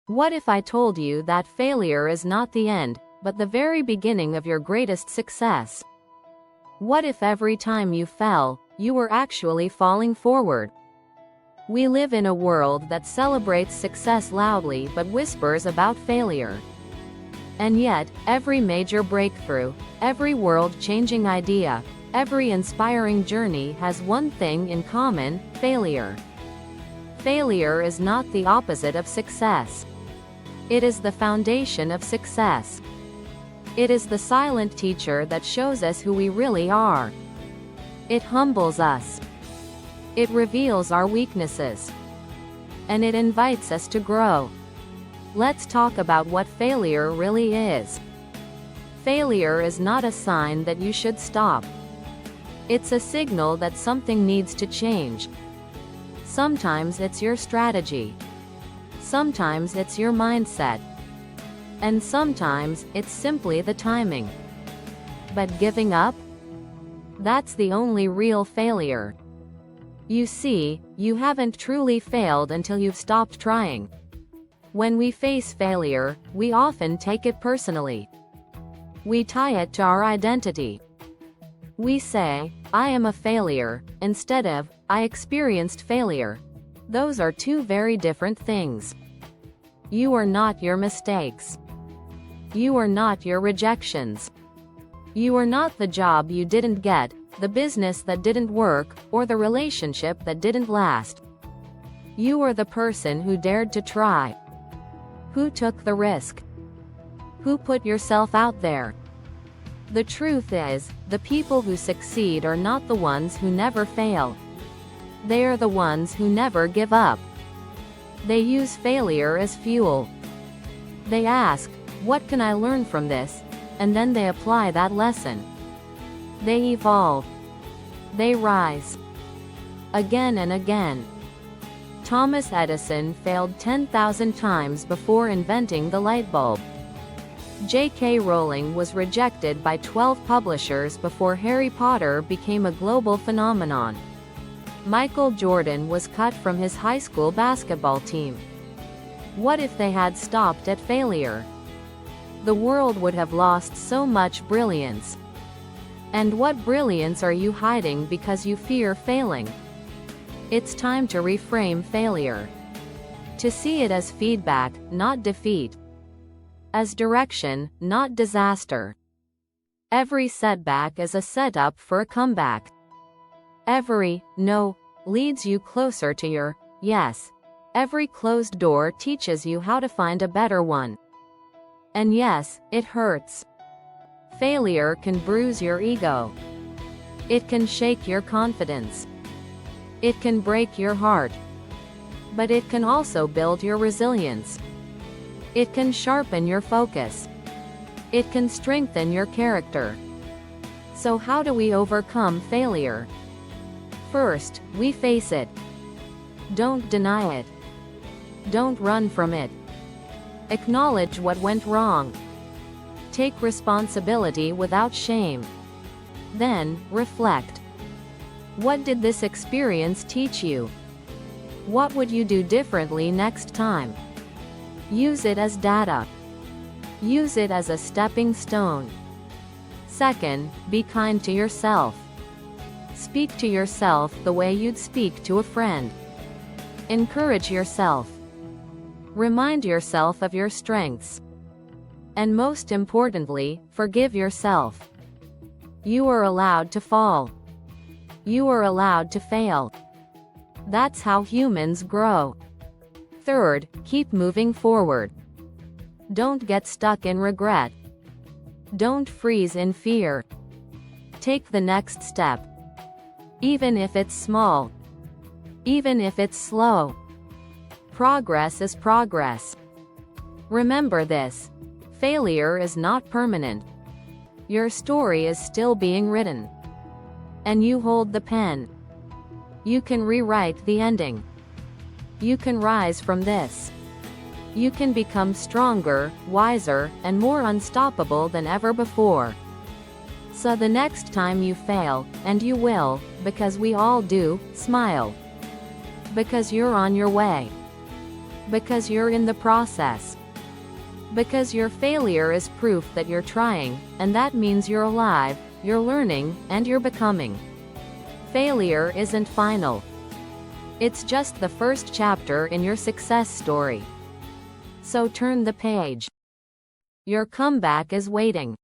What if I told you that failure is not the end, but the very beginning of your greatest success? What if every time you fell, you were actually falling forward? We live in a world that celebrates success loudly but whispers about failure. And yet, every major breakthrough, every world-changing idea, every inspiring journey has one thing in common: failure. Failure is not the opposite of success. It is the foundation of success. It is the silent teacher that shows us who we really are. It humbles us. It reveals our weaknesses. And it invites us to grow. Let's talk about what failure really is. Failure is not a sign that you should stop. It's a signal that something needs to change. Sometimes it's your strategy. Sometimes it's your mindset. And sometimes it's simply the timing. But giving up? That's the only real failure. You see, you haven't truly failed until you've stopped trying. When we face failure, we often take it personally. We tie it to our identity. We say, "I am a failure," instead of, "I experienced failure." Those are two very different things. You are not your mistakes. You are not your rejections. You are not the job you didn't get, the business that didn't work, or the relationship that didn't last. You are the person who dared to try. Who took the risk? Who put yourself out there? The truth is, the people who succeed are not the ones who never fail. They are the ones who never give up. They use failure as fuel. They ask, "What can I learn from this?" And then they apply that lesson. They evolve. They rise. Again and again. Thomas Edison failed 10,000 times before inventing the light bulb. J.K. Rowling was rejected by 12 publishers before Harry Potter became a global phenomenon. Michael Jordan was cut from his high school basketball team. What if they had stopped at failure? The world would have lost so much brilliance. And what brilliance are you hiding because you fear failing? It's time to reframe failure. To see it as feedback, not defeat. As direction, not disaster. Every setback is a setup for a comeback. Every no leads you closer to your yes. Every closed door teaches you how to find a better one. And yes, it hurts. Failure can bruise your ego. It can shake your confidence. It can break your heart. But it can also build your resilience. It can sharpen your focus. It can strengthen your character. So how do we overcome failure? First, we face it. Don't deny it. Don't run from it. Acknowledge what went wrong. Take responsibility without shame. Then, reflect. What did this experience teach you? What would you do differently next time? Use it as data. Use it as a stepping stone. Second, be kind to yourself. Speak to yourself the way you'd speak to a friend. Encourage yourself. Remind yourself of your strengths. And most importantly, forgive yourself. You are allowed to fall. You are allowed to fail. That's how humans grow. Third, keep moving forward. Don't get stuck in regret. Don't freeze in fear. Take the next step. Even if it's small. Even if it's slow. Progress is progress. Remember this. Failure is not permanent. Your story is still being written. And you hold the pen. You can rewrite the ending. You can rise from this. You can become stronger, wiser, and more unstoppable than ever before. So the next time you fail, and you will, because we all do, smile. Because you're on your way. Because you're in the process. Because your failure is proof that you're trying, and that means you're alive, you're learning, and you're becoming. Failure isn't final. It's just the first chapter in your success story. So turn the page. Your comeback is waiting.